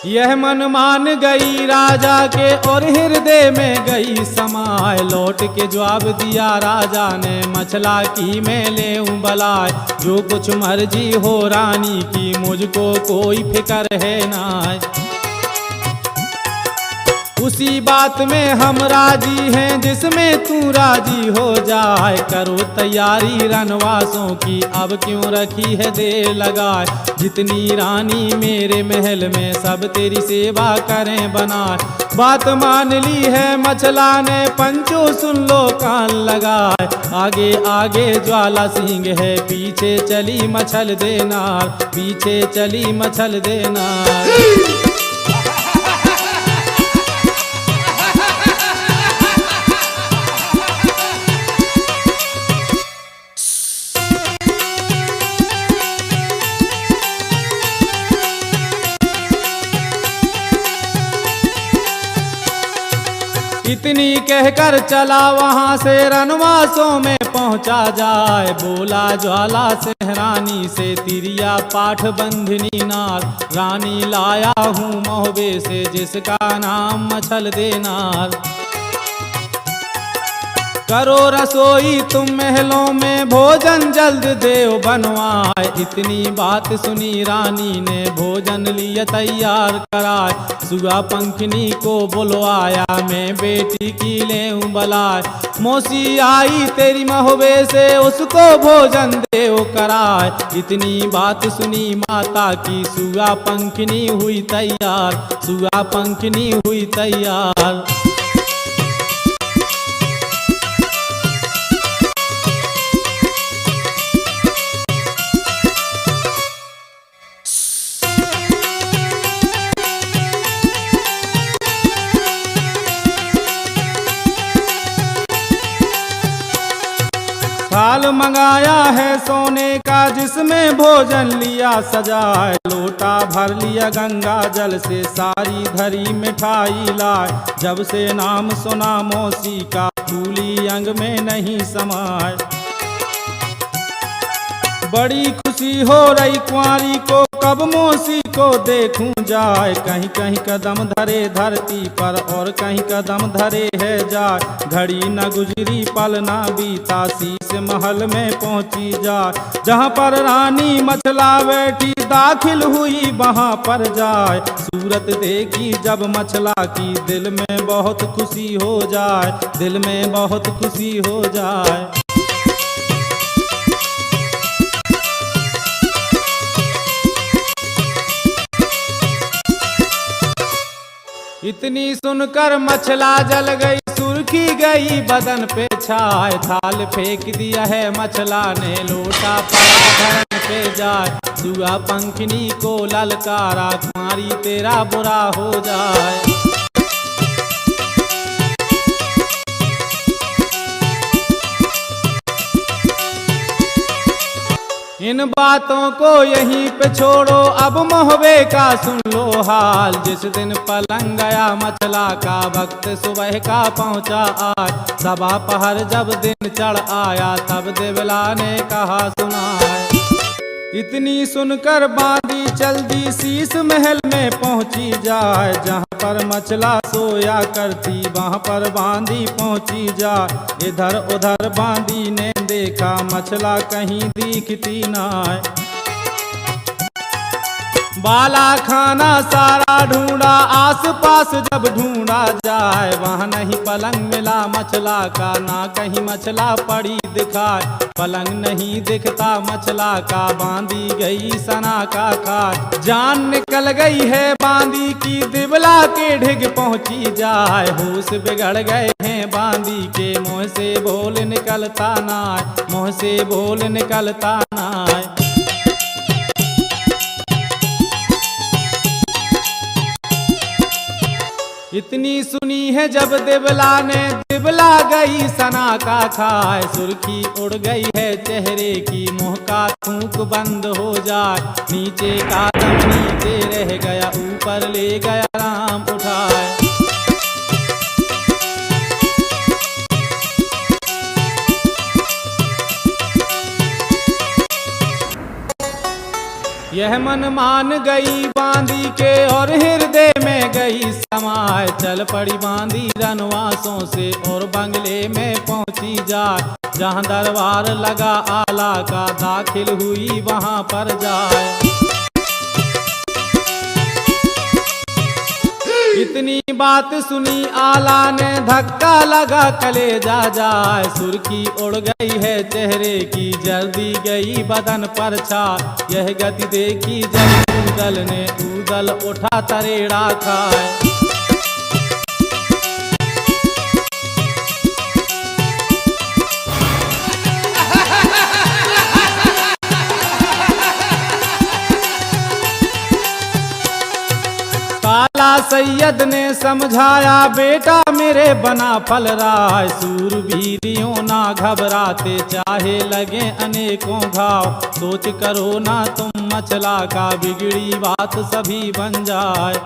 यह मन मान गई राजा के और हृदय में गई समाए। लौट के जवाब दिया राजा ने, मछला की मैं लेऊं बलाय। जो कुछ मर्जी हो रानी की, मुझको कोई फिक्र है ना। उसी बात में हम राजी हैं जिसमें तू राजी हो जाए। करो तैयारी रनवासों की, अब क्यों रखी है देर लगाए। जितनी रानी मेरे महल में, सब तेरी सेवा करें बनाए। बात मान ली है मछला ने, पंचो सुन लो कान लगाए। आगे आगे ज्वाला सिंह है, पीछे चली मछल देनार, पीछे चली मछल देनार। इतनी कहकर चला वहां से, रनवासों में पहुंचा जाए। बोला ज्वाला सेहरानी से, तिरिया पाठ बंधनी नार। रानी लाया हूँ मोहबे से, जिसका नाम मछल देनार। करो रसोई तुम महलों में, भोजन जल्द देव बनवाए। इतनी बात सुनी रानी ने, भोजन लिया तैयार कराए। सुगा पंखनी को बुलवाया, मैं बेटी की लेऊं बलाय। मौसी आई तेरी महोबे से, उसको भोजन देव कराए। इतनी बात सुनी माता की, सुगा पंखनी हुई तैयार, सुगा पंखनी हुई तैयार। थाल मंगाया है सोने का, जिसमें भोजन लिया सजाए। लोटा भर लिया गंगा जल से, सारी धरी मिठाई लाए। जब से नाम सुना मौसी का, फूली अंग में नहीं समाए। बड़ी खुशी हो रही कुंवारी को, कब मौसी को देखूं जाए। कहीं कहीं कदम धरे धरती पर, और कहीं कदम धरे है जाए। घड़ी न गुजरी पल न बीता, शीश महल में पहुंची जाए। जहां पर रानी मछला बैठी, दाखिल हुई वहां पर जाए। सूरत देखी जब मछला की, दिल में बहुत खुशी हो जाए, दिल में बहुत खुशी हो जाए। इतनी सुनकर मछला जल गई, सुर्खी गई बदन पे छाए। थाल फेंक दिया है मछला ने, लोटा पड़ा धरन पे जाए। सुगा पंखनी को ललकारा, कुंवारी तेरा बुरा हो जाए। इन बातों को यहीं पे छोड़ो, अब मोहबे का सुन लो हाल। जिस दिन पलंग गया मछला का, वक्त सुबह का पहुंचा आज। सबा पहर जब दिन चढ़ आया, तब देवला ने कहा सुनाए। इतनी सुनकर बांदी चल दी, शीश महल में पहुंची जाए। जहां पर मछला सोया करती, वहां पर बांदी पहुंची जाए। इधर उधर बांदी ने देखा, मछला कहीं दिखती नाय। बाला खाना सारा ढूंढा, आस पास जब ढूंढा जाए। वहाँ नहीं पलंग मिला मछला का, ना कहीं मछला पड़ी दिखाए। पलंग नहीं दिखता मछला का, बांधी गई सना का खाए। जान निकल गई है बांदी की, दिबला के ढिग पहुंची जाए। होश बिगड़ गए हैं बांदी के, मुँह से बोल निकलता नाय, मुँह से बोल निकलता नाय। इतनी सुनी है जब दिबला ने, दिबला गई सना का खाए। सुर्खी उड़ गई है चेहरे की, मुंह का थूक बंद हो जाए। नीचे का दम नीचे रह गया, ऊपर ले गया राम उठाए। यह मन मान गई बांदी के और हृदय में गई समाए। चल पड़ी बांदी रनवासों से और बंगले में पहुंची जाए। जहां दरबार लगा आला का दाखिल हुई वहां पर जाए। इतनी बात सुनी आला ने धक्का लगा कलेजा जाए। सुर्खी उड़ गई है चेहरे की जल्दी गई बदन पर छा। यह गति देखी जब ऊदल ने ऊदल उठा तरेड़ा खाए। काला सैयद ने समझाया बेटा मेरे बना फल राय। सूरवीरियों ना घबराते चाहे लगे अनेकों घाव। सोच करो ना तुम मचला का बिगड़ी बात सभी बन जाए।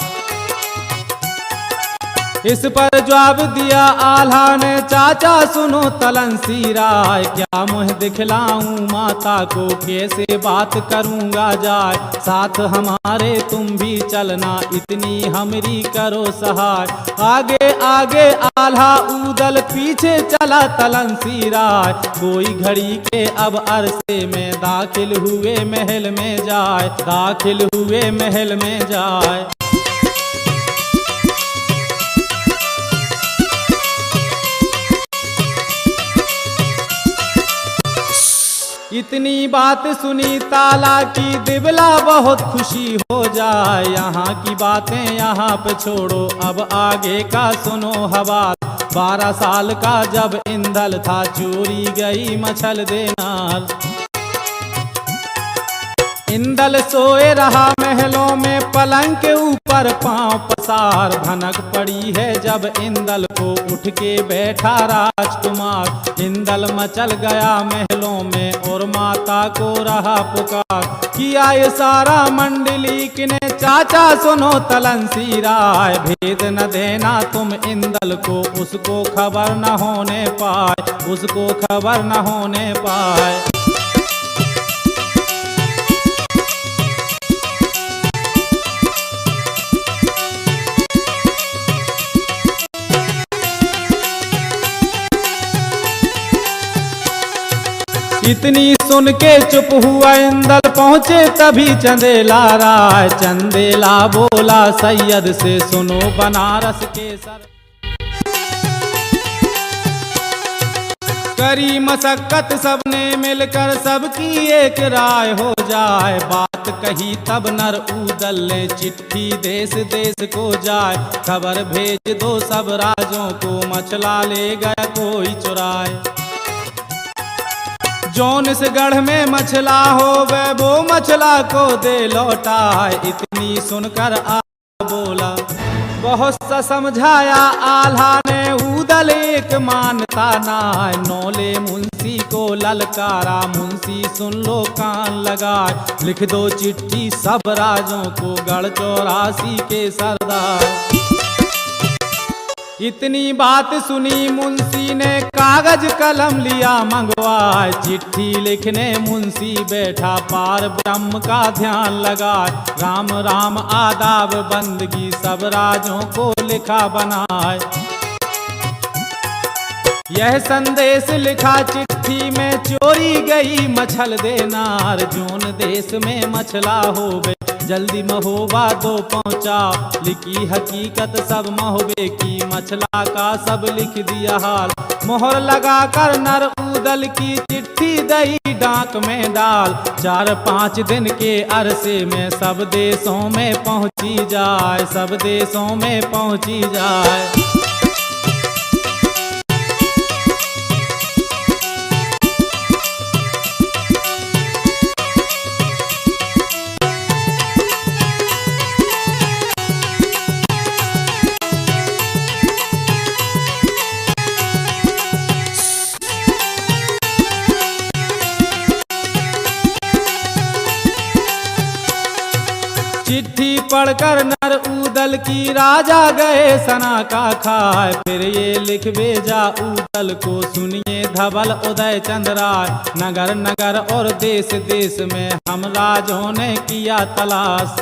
इस पर जवाब दिया आल्हा ने चाचा सुनो तलनसी राय। क्या मुँह दिखलाऊं माता को कैसे बात करूंगा जाए। साथ हमारे तुम भी चलना इतनी हमरी करो सहाय। आगे आगे आल्हा ऊदल पीछे चला तलनसी राय। कोई घड़ी के अब अरसे में दाखिल हुए महल में जाए। दाखिल हुए महल में जाए। इतनी बात सुनी ताला की दिबला बहुत खुशी हो जाए। यहाँ की बातें यहाँ पे छोड़ो अब आगे का सुनो हवाल। 12 साल का जब इंदल था चोरी गई मछल देनार। इंदल सोए रहा महलों में पलंग के ऊपर पांव पसार। भनक पड़ी है जब इंदल को उठ के बैठा राजकुमार। इंदल मचल गया महलों में और माता को रहा पुकार। किया ये सारा मंडली ने चाचा सुनो तलनसी राय। भेद न देना तुम इंदल को उसको खबर न होने पाए। उसको खबर न होने पाए। इतनी सुन के चुप हुआ इंदल पहुंचे तभी चंदेला राय। चंदेला बोला सैयद से सुनो बनारस के सर। करी मशक्कत सबने मिलकर सबकी एक राय हो जाए। बात कही तब नर ऊदल ने चिट्ठी देश देश को जाए। खबर भेज दो सब राजों को मछला ले गया कोई चुराए। जौन इस गढ़ में मछला हो वे वो मछला को दे लौटाए। इतनी सुनकर आ बोला बहुत सा समझाया आल्हा ने ऊदल एक मानता नाय। नौले मुंशी को ललकारा मुंशी सुन लो कान लगाए। लिख दो चिट्ठी सब राजों को गढ़ 84 के सरदार। इतनी बात सुनी मुंशी ने कागज कलम लिया मंगवाए। चिट्ठी लिखने मुंशी बैठा पार ब्रह्म का ध्यान लगाए। राम राम आदाब बंदगी सब राजों को लिखा बनाए। यह संदेश लिखा चिट्ठी में चोरी गई मछल देनार। जोन देश में मछला होवे जल्दी महोबा दो पहुंचा। लिखी हकीकत सब महोबे की मछला का सब लिख दिया हाल। मोहर लगा कर नर ऊदल की चिट्ठी दई डाक में डाल। 4-5 दिन के अरसे में सब देशों में पहुंची जाए। सब देशों में पहुंची जाए। चिट्ठी पढ़कर नर उदल की राजा गए सना का खाए। फिर ये लिख भेजा उदल को, सुनिए धवल उदय चंद राय। नगर नगर और देश देश में हम राजों ने किया तलाश,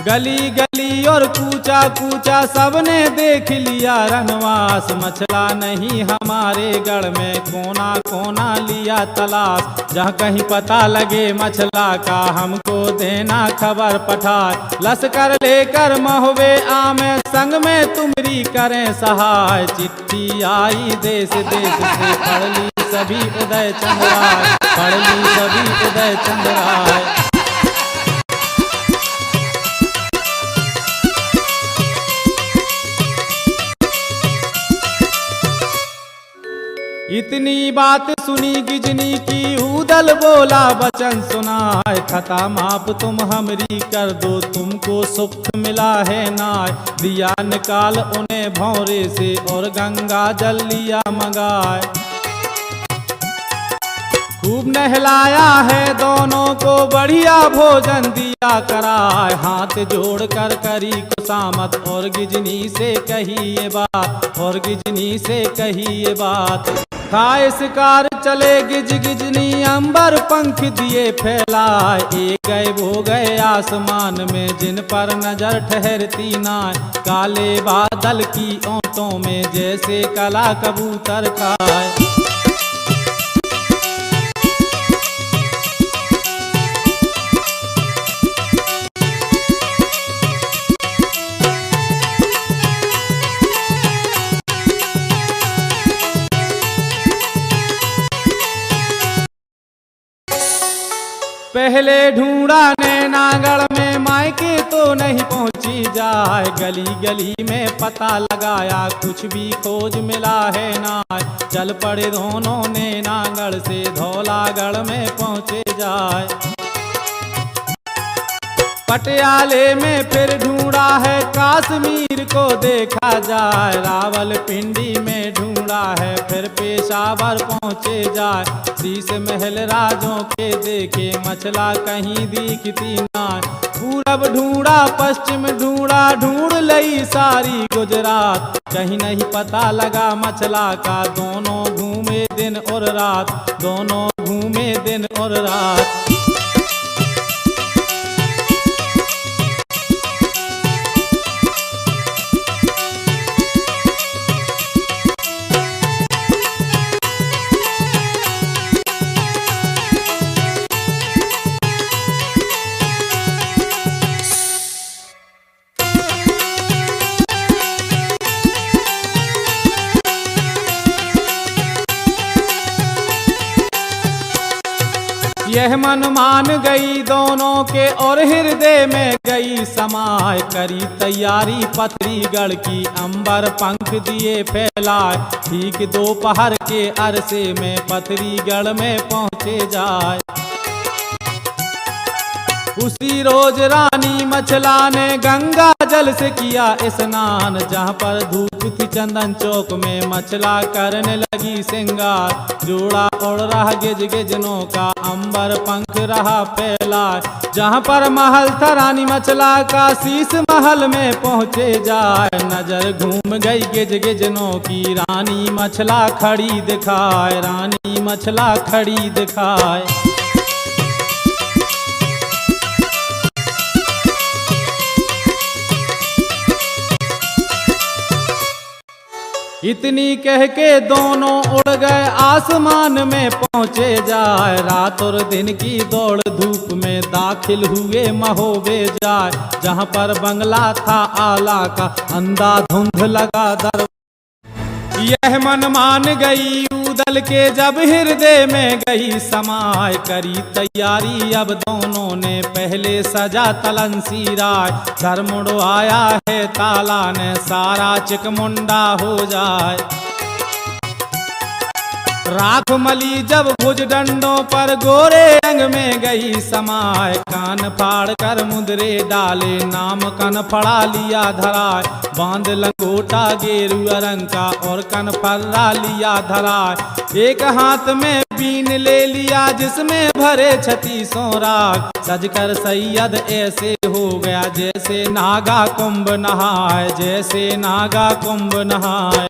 गली गली और कूचा कूचा सबने देख लिया रनवास। मछला नहीं हमारे गढ़ में, कोना कोना लिया तलाश। जहाँ कहीं पता लगे मछला का, हमको देना खबर पठाए। लश्कर लेकर महुए आमे, संग में तुमरी करें सहाय। चिट्ठी आई देश देश से, पढ़ ली सभी उदय चंद राय, पढ़ ली सभी उदय चंद राय। इतनी बात सुनी गिजनी की, उदल बोला वचन सुनाए। खता माप तुम हमरी कर दो, तुमको सुख मिला है नाय। दिया निकाल उन्हें भौरे से, और गंगा जल लिया मंगाए। खूब नहलाया है दोनों को, बढ़िया भोजन दिया कराए। हाथ जोड़ कर करी खुशामत, और गिजनी से कही ये बात, और गिजनी से कही ये बात। खाए शिकार चले गिज गिजनी, अंबर पंख दिए फैलाए। एक गए वो गए आसमान में, जिन पर नजर ठहरती नाय। काले बादल की ओंटों में, जैसे कला कबूतर खाए। पहले ढूंढा नैनागढ़ में, मायके तो नहीं पहुंची जाए। गली गली में पता लगाया, कुछ भी खोज मिला है ना। चल पड़े दोनों नैनागढ़ से, धौलागढ़ में पहुंचे जाए। पटियाले में फिर ढूंढा है, कश्मीर को देखा जाए। रावलपिंडी में ढूंढा है, फिर पेशावर पहुंचे जाए। शीश महल राजों के देखे, मछला कहीं दिखती ना। पूरब ढूंढा पश्चिम ढूंढा, ढूंढ लई सारी गुजरात। कहीं नहीं पता लगा मछला का, दोनों घूमे दिन और रात, दोनों घूमे दिन और रात। यह मन मान गई दोनों के, और हृदय में गई समाए। करी तैयारी पथरीगढ़ की, अंबर पंख दिए फैलाए। ठीक दोपहर के अरसे में, पथरीगढ़ में पहुंचे जाए। उसी रोज रानी मछला ने गंगा जल से किया स्नान। जहाँ पर धूप थी चंदन चौक में, मछला करने लगी सिंगार। जोड़ा उड़ रहा गिज गिजनों का, अंबर पंख रहा फैला। जहाँ पर महल था रानी मछला का, शीश महल में पहुँचे जाए। नजर घूम गई गिज गिजनों की, रानी मछला खड़ी दिखाए, रानी मछला खड़ी दिखाए। इतनी कह के दोनों उड़ गए, आसमान में पहुँचे जाए। रात और दिन की दौड़ धूप में, दाखिल हुए महोबे जाए। जहाँ पर बंगला था आला का, अंधाधुंध लगा दर। यह मन मान गई उदल के, जब हृदय में गई समाय। करी तैयारी अब दोनों ने, पहले सजा तलंसी राय। सर मुड़ो आया है ताला ने, सारा चिकमुंडा हो जाए। राख मली जब भुज डंडों पर गोरे रंग में गई समाय, कान फाड़ कर मुद्रे डाले नाम कन फड़ा लिया धराय, बांध लंगोटा गेरुआ रंग का और कन फर्रा लिया धराय, एक हाथ में बीन ले लिया जिसमें भरे 36 राग, सजकर सैयद ऐसे हो गया जैसे नागा कुंभ नहाय, जैसे नागा कुंभ नहाय।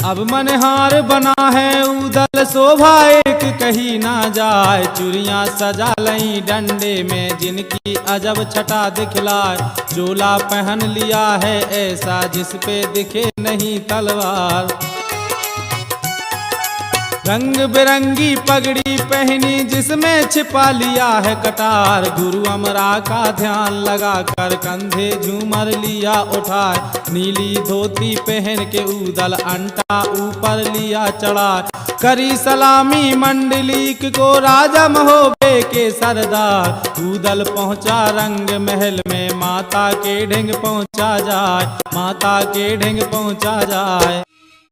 अब मनहार बना है उदल शोभा एक कही ना जाए, चूड़ियां सजा लई डंडे में जिनकी अजब छटा दिखलाए, चोला पहन लिया है ऐसा जिस पे दिखे नहीं तलवार, रंग बिरंगी पगड़ी पहनी जिसमें छिपा लिया है कटार, गुरु अमरा का ध्यान लगा कर कंधे झूमर लिया उठाए, नीली धोती पहन के उदल अंटा ऊपर लिया चढ़ा, करी सलामी मंडलीक को राजा महोबे के सरदार, उदल पहुंचा रंग महल में माता के ढिंग पहुंचा जाए, माता के ढिंग पहुंचा जाए।